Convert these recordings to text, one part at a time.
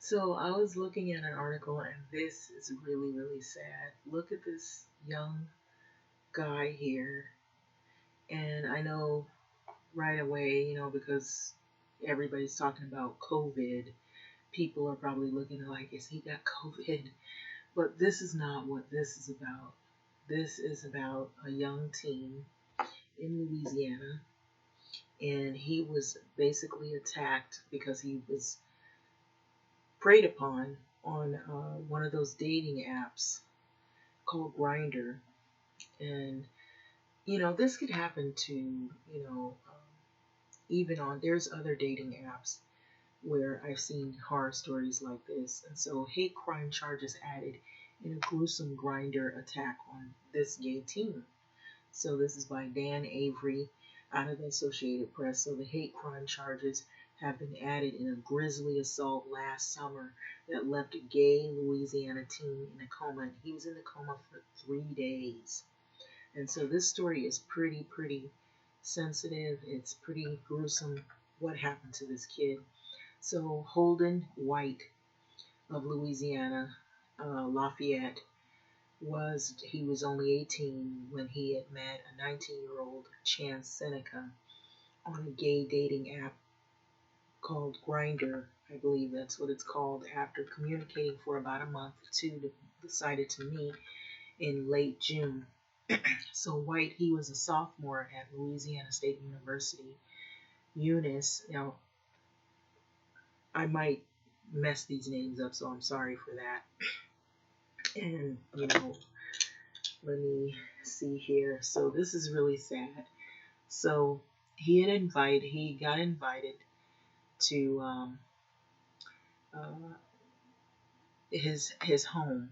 So I was looking at an article, and this is really, really sad. Look at this young guy here. And I know right away, because everybody's talking about COVID, people are probably looking like, is he got COVID? But this is not what this is about. This is about a young teen in Louisiana, and he was basically attacked because he was preyed upon on one of those dating apps called Gridr. And, this could happen to, even on, there's other dating apps where I've seen horror stories like this. And so hate crime charges added in a gruesome Gridr attack on this gay teen. So this is by Dan Avery out of the Associated Press. So the hate crime charges have been added in a grisly assault last summer that left a gay Louisiana teen in a coma. And he was in the coma for 3 days. And so this story is pretty sensitive. It's pretty gruesome what happened to this kid. So Holden White of Louisiana, Lafayette, he was only 18 when he had met a 19-year-old Chance Seneca on a gay dating app called Grindr. I believe that's what it's called. After communicating for about a month, the two decided to meet in late June. So White, he was a sophomore at Louisiana State University, Eunice. Now, I might mess these names up, so I'm sorry for that. And, let me see here. So this is really sad. So he got invited to uh, his home.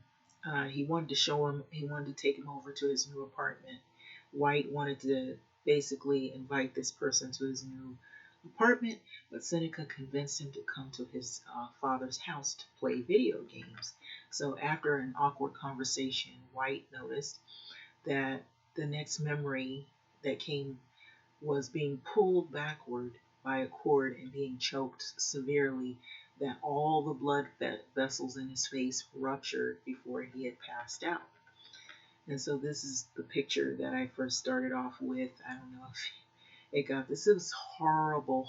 He wanted to take him over to his new apartment. White wanted to basically invite this person to his new apartment, but Seneca convinced him to come to his father's house to play video games. So after an awkward conversation, White noticed that the next memory that came was being pulled backward by a cord and being choked severely, that all the blood vessels in his face ruptured before he had passed out. And so this is the picture that I first started off with. I don't know if it got this. It was horrible.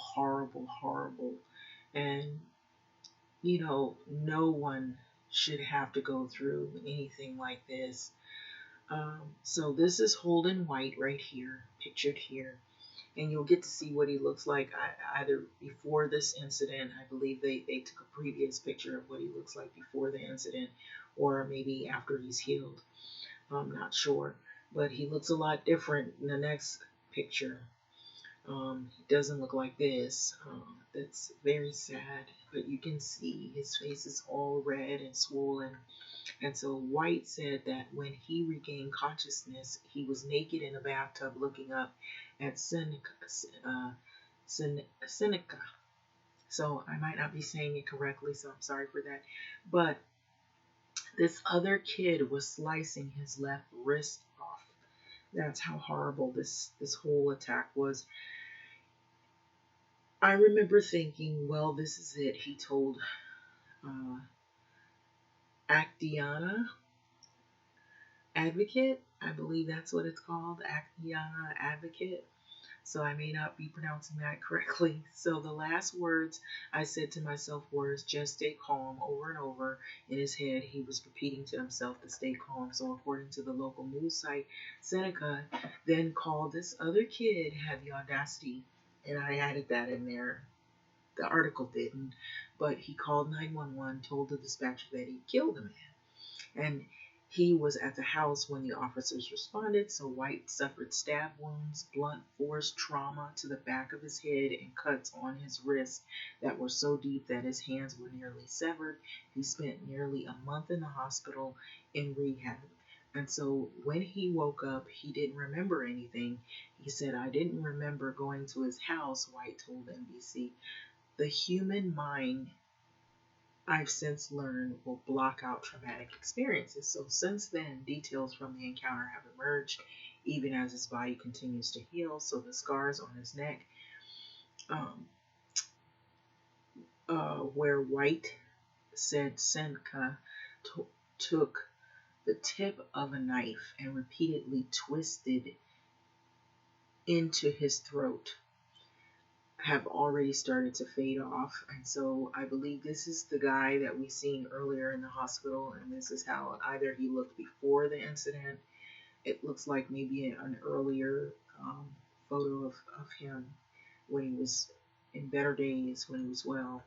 And, no one should have to go through anything like this. So this is Holden White right here, pictured here. And you'll get to see what he looks like either before this incident. I believe they took a previous picture of what he looks like before the incident, or maybe after he's healed. I'm not sure. But he looks a lot different in the next picture. He doesn't look like this. That's very sad. But you can see his face is all red and swollen. And so White said that when he regained consciousness, he was naked in a bathtub looking up at Seneca. So I might not be saying it correctly, so I'm sorry for that. But this other kid was slicing his left wrist off. That's how horrible this whole attack was. I remember thinking, well, this is it. He told uh, Actiana Advocate, I believe that's what it's called, Actiana Advocate. So I may not be pronouncing that correctly. So the last words I said to myself was just stay calm over and over. In his head, he was repeating to himself to stay calm. So according to the local news site, Seneca then called this other kid, had the audacity, and I added that in there. The article didn't, but he called 911, told the dispatcher that he killed a man. And he was at the house when the officers responded, so White suffered stab wounds, blunt force trauma to the back of his head, and cuts on his wrists that were so deep that his hands were nearly severed. He spent nearly a month in the hospital in rehab. And so when he woke up, he didn't remember anything. He said, I didn't remember going to his house, White told NBC. The human mind, I've since learned, will block out traumatic experiences. So since then, details from the encounter have emerged, even as his body continues to heal. So the scars on his neck, um, where White said Seneca t- took the tip of a knife and repeatedly twisted into his throat have already started to fade off. And so I believe this is the guy that we seen earlier in the hospital, and this is how either he looked before the incident. It looks like maybe an earlier photo of him when he was in better days, when he was well.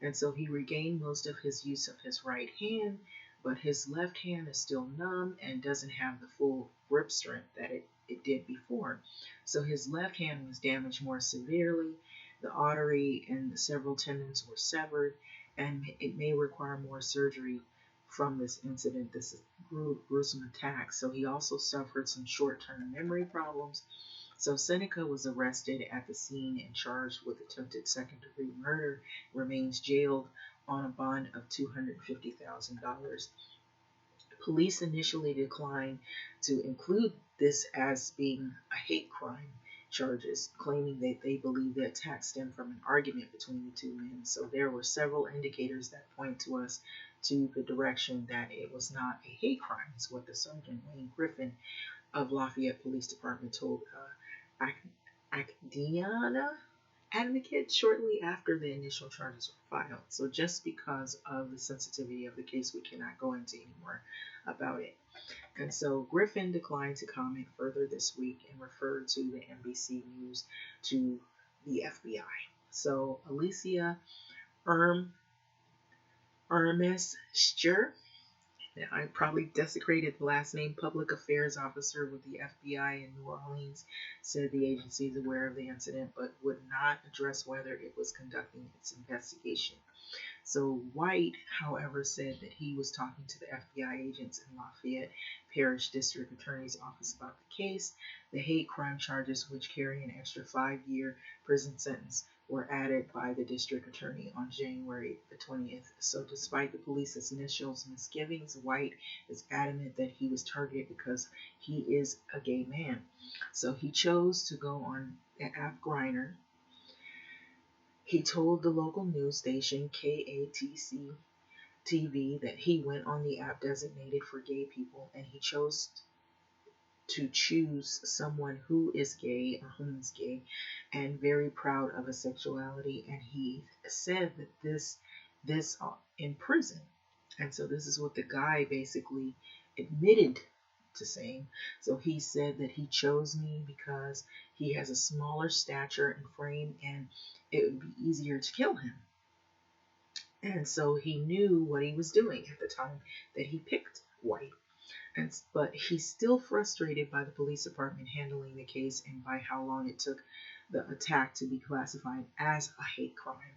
And so he regained most of his use of his right hand, but his left hand is still numb and doesn't have the full grip strength that it did before. So his left hand was damaged more severely. The artery and several tendons were severed, and it may require more surgery from this incident, this gruesome attack. So he also suffered some short-term memory problems. So Seneca was arrested at the scene and charged with attempted second-degree murder, remains jailed on a bond of $250,000. Police initially declined to include this as being a hate crime charges, claiming that they believe the attack stemmed from an argument between the two men. So there were several indicators that point to us to the direction that it was not a hate crime, is what the Sergeant Wayne Griffin of Lafayette Police Department told Acadiana Advocate shortly after the initial charges were filed. So just because of the sensitivity of the case, we cannot go into any more about it. And so Griffin declined to comment further this week and referred to the NBC News to the FBI. So Alicia Ermescher, I probably desecrated the last name, public affairs officer with the FBI in New Orleans, said the agency is aware of the incident but would not address whether it was conducting its investigation. So White, however, said that he was talking to the FBI agents in Lafayette Parish District Attorney's Office about the case. The hate crime charges, which carry an extra 5-year prison sentence, were added by the district attorney on January the 20th. So despite the police's initial misgivings, White is adamant that he was targeted because he is a gay man. So he chose to go on the app Gridr. He told the local news station KATC TV that he went on the app designated for gay people, and he chose to choose someone who is gay or whom is gay and very proud of his sexuality. And he said that this in prison. And so this is what the guy basically admitted to saying. So he said that he chose me because he has a smaller stature and frame, and it would be easier to kill him. And so he knew what he was doing at the time that he picked White. But he's still frustrated by the police department handling the case and by how long it took the attack to be classified as a hate crime.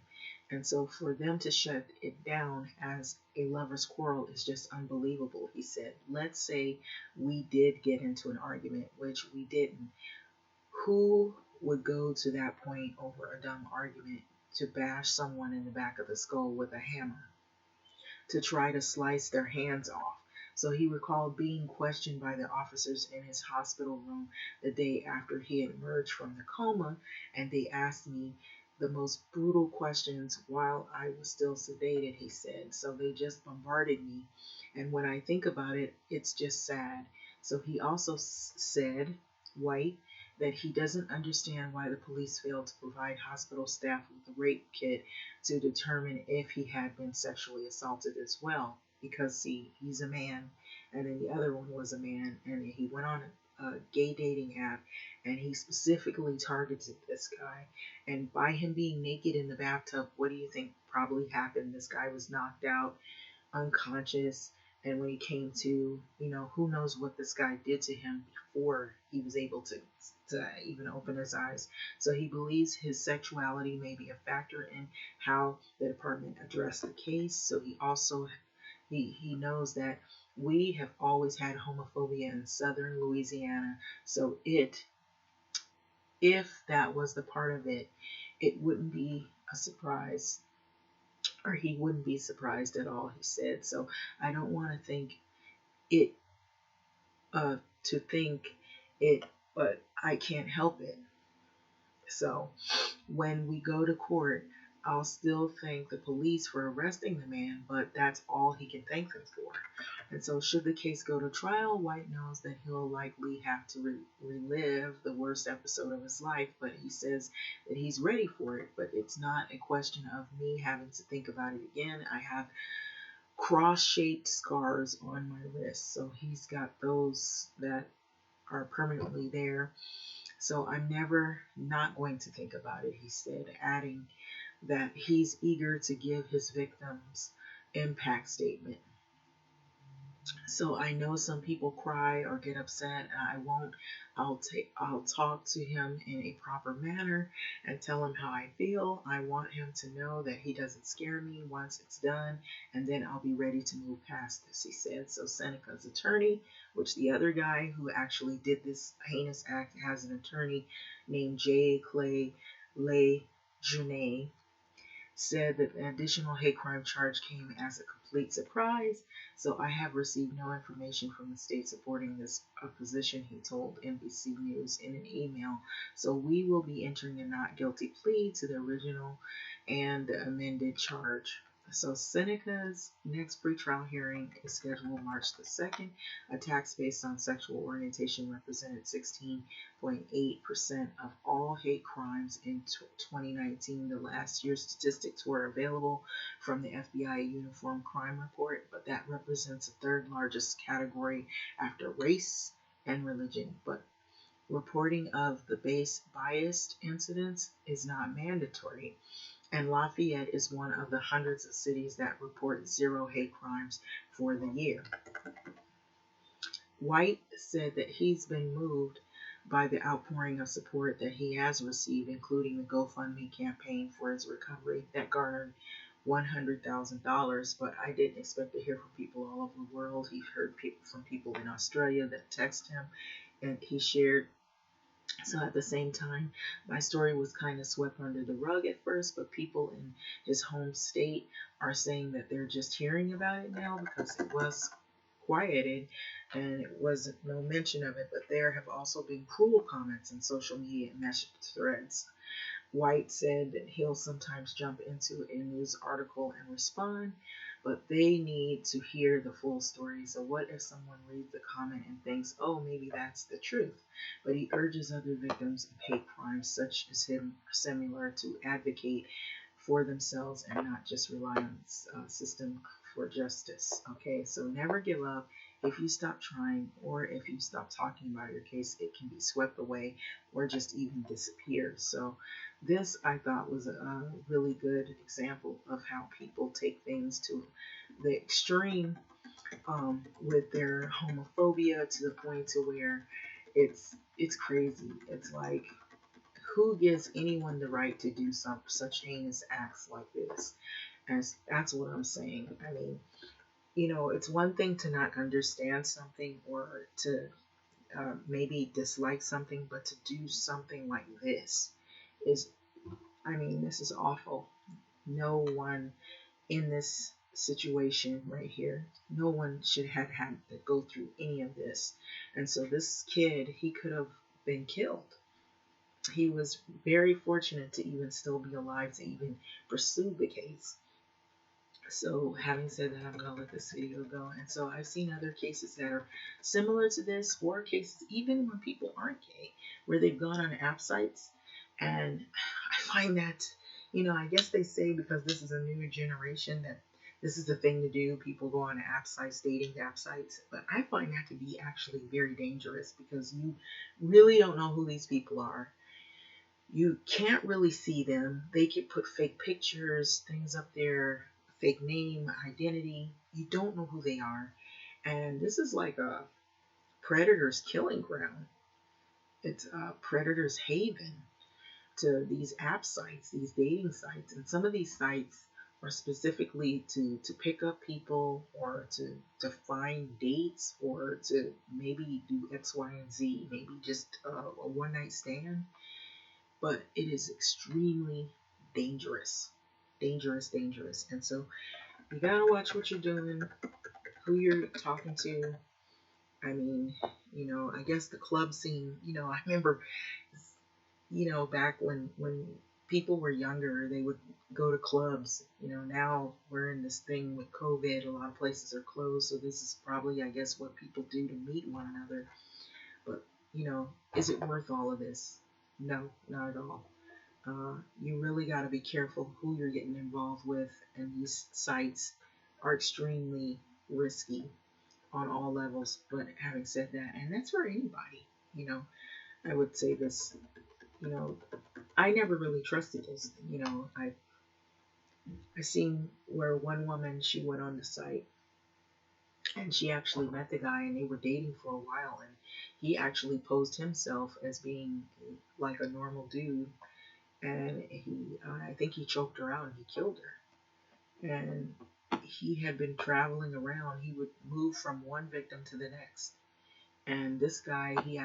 And so for them to shut it down as a lover's quarrel is just unbelievable, he said. Let's say we did get into an argument, which we didn't. Who would go to that point over a dumb argument to bash someone in the back of the skull with a hammer, to try to slice their hands off? So he recalled being questioned by the officers in his hospital room the day after he had emerged from the coma, and they asked me the most brutal questions while I was still sedated, he said. So they just bombarded me. And when I think about it, it's just sad. So he also said, White, that he doesn't understand why the police failed to provide hospital staff with a rape kit to determine if he had been sexually assaulted as well. Because, see, he's a man, and then the other one was a man, and he went on a gay dating app, and he specifically targeted this guy. And by him being naked in the bathtub, what do you think probably happened? This guy was knocked out, unconscious, and when he came to, who knows what this guy did to him before he was able to even open his eyes. So he believes his sexuality may be a factor in how the department addressed the case. So he knows that we have always had homophobia in southern Louisiana. So if that was the part of it, it wouldn't be a surprise, or he wouldn't be surprised at all, he said. So I don't want to think it, but I can't help it. So when we go to court, I'll still thank the police for arresting the man, but that's all he can thank them for. And so, should the case go to trial, White knows that he'll likely have to relive the worst episode of his life, but he says that he's ready for it. But it's not a question of me having to think about it again. I have cross shaped scars on my wrist, so he's got those that are permanently there. So I'm never not going to think about it, he said, adding that he's eager to give his victims impact statement. So I know some people cry or get upset. I won't. I'll talk to him in a proper manner and tell him how I feel. I want him to know that he doesn't scare me once it's done, and then I'll be ready to move past this, he said. So Seneca's attorney, which the other guy who actually did this heinous act has an attorney named J. Clay Lejeune, said that the additional hate crime charge came as a complete surprise. So I have received no information from the state supporting this position, he told NBC News in an email. So we will be entering a not guilty plea to the original and the amended charge. So Seneca's next pretrial hearing is scheduled March the 2nd. Attacks based on sexual orientation represented 16.8% of all hate crimes in 2019. The last year's statistics were available from the FBI Uniform Crime Report, but that represents the third largest category after race and religion. But reporting of the biased incidents is not mandatory, and Lafayette is one of the hundreds of cities that report zero hate crimes for the year. White said that he's been moved by the outpouring of support that he has received, including the GoFundMe campaign for his recovery that garnered $100,000. But I didn't expect to hear from people all over the world. He heard from people in Australia that text him, and he shared. So at the same time, my story was kind of swept under the rug at first, but people in his home state are saying that they're just hearing about it now because it was quieted and it wasn't no mention of it. But there have also been cruel comments in social media and message threads. White said that he'll sometimes jump into a news article and respond, but they need to hear the full story. So what if someone reads the comment and thinks, oh, maybe that's the truth? But he urges other victims of hate crimes such as him similar to advocate for themselves and not just rely on the system for justice. Okay, so never give up. If you stop trying or if you stop talking about your case, it can be swept away or just even disappear. So this, I thought, was a really good example of how people take things to the extreme with their homophobia to the point to where it's crazy. It's like, who gives anyone the right to do such heinous acts like this? And that's what I'm saying. I mean, it's one thing to not understand something or to maybe dislike something, but to do something like this is, I mean, this is awful. No one in this situation right here, no one should have had to go through any of this. And so this kid, he could have been killed. He was very fortunate to even still be alive to even pursue the case. So having said that, I'm going to let this video go. And so I've seen other cases that are similar to this, or cases even when people aren't gay, where they've gone on app sites. And I find that, I guess they say because this is a new generation that this is the thing to do. People go on app sites, dating app sites. But I find that to be actually very dangerous because you really don't know who these people are. You can't really see them. They can put fake pictures, things up there, fake name, identity. You don't know who they are. And this is like a predator's killing ground. It's a predator's haven to these app sites, these dating sites. And some of these sites are specifically to pick up people or to find dates or to maybe do X, Y, and Z, maybe just a one-night stand. But it is extremely dangerous. Dangerous. And so you gotta watch what you're doing, who you're talking to. I mean, I guess the club scene, I remember, back when people were younger, they would go to clubs. Now we're in this thing with COVID. A lot of places are closed, so this is probably, I guess, what people do to meet one another. But, is it worth all of this? No, not at all. You really got to be careful who you're getting involved with, and these sites are extremely risky on all levels. But having said that, and that's for anybody, you know, I would say this, you know, I never really trusted this. I seen where one woman, she went on the site and she actually met the guy and they were dating for a while, and he actually posed himself as being like a normal dude, and I think he choked her out and he killed her. And he had been traveling around. He would move from one victim to the next. And this guy, he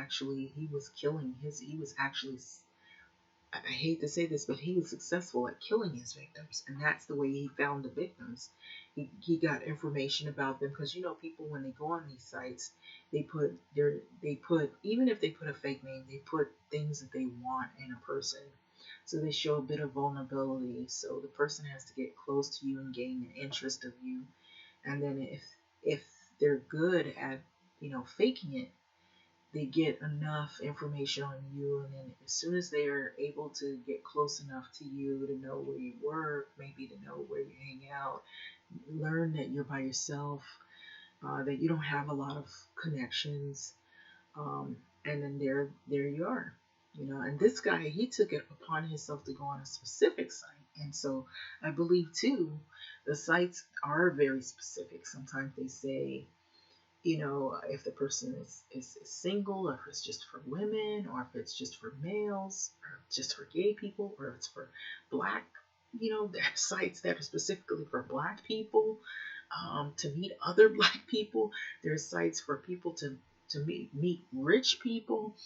was killing he was actually, I hate to say this, but he was successful at killing his victims, and that's the way he found the victims. He got information about them because people, when they go on these sites, they put, even if they put a fake name, they put things that they want in a person. So they show a bit of vulnerability. So the person has to get close to you and gain an interest of you. And then if they're good at faking it, they get enough information on you, and then as soon as they are able to get close enough to you to know where you work, maybe to know where you hang out, learn that you're by yourself, that you don't have a lot of connections, and then there you are. And this guy, he took it upon himself to go on a specific site, and so I believe too, the sites are very specific. Sometimes they say, if the person is single, or if it's just for women, or if it's just for males, or just for gay people, or if it's for black, there are sites that are specifically for black people, to meet other black people. There's sites for people to meet rich people,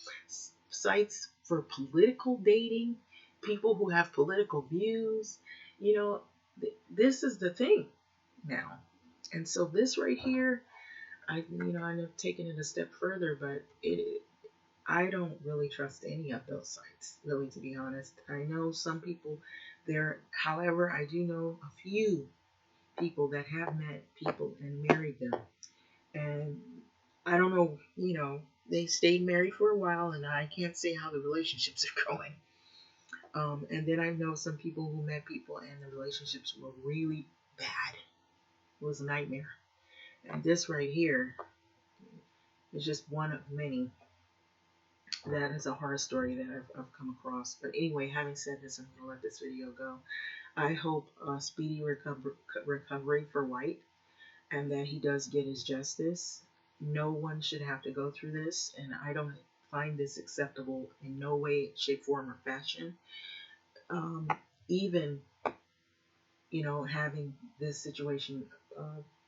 sites for political dating, people who have political views. This is the thing now. And so this right here, I've taken it a step further, but I don't really trust any of those sites, really, to be honest. I know some people there, however, I do know a few people that have met people and married them. And I don't know, they stayed married for a while, and I can't say how the relationships are going. And then I know some people who met people and the relationships were really bad. It was a nightmare. And this right here is just one of many. That is a horror story that I've come across. But anyway, having said this, I'm going to let this video go. I hope a speedy recovery for White, and that he does get his justice. No one should have to go through this, and I don't find this acceptable in no way, shape, form, or fashion. Even, having this situation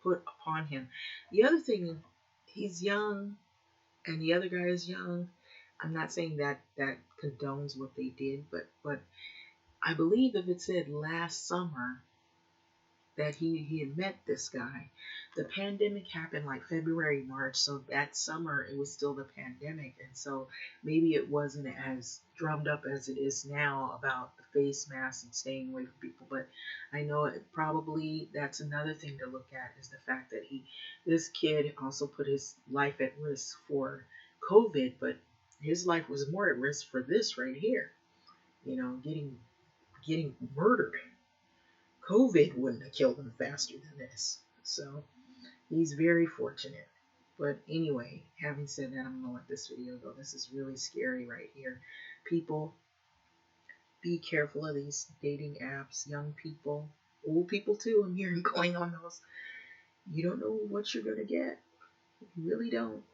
put upon him. The other thing, he's young, and the other guy is young. I'm not saying that condones what they did, but I believe if it said last summer that he had met this guy, the pandemic happened like February, March, so that summer it was still the pandemic, and so maybe it wasn't as drummed up as it is now about the face mask and staying away from people. But I know probably that's another thing to look at, is the fact that this kid also put his life at risk for COVID, but his life was more at risk for this right here, getting murdered. COVID wouldn't have killed him faster than this. So he's very fortunate. But anyway, having said that, I'm going to let this video go. This is really scary right here. People, be careful of these dating apps. Young people, old people too, I'm hearing going on those. You don't know what you're going to get. You really don't.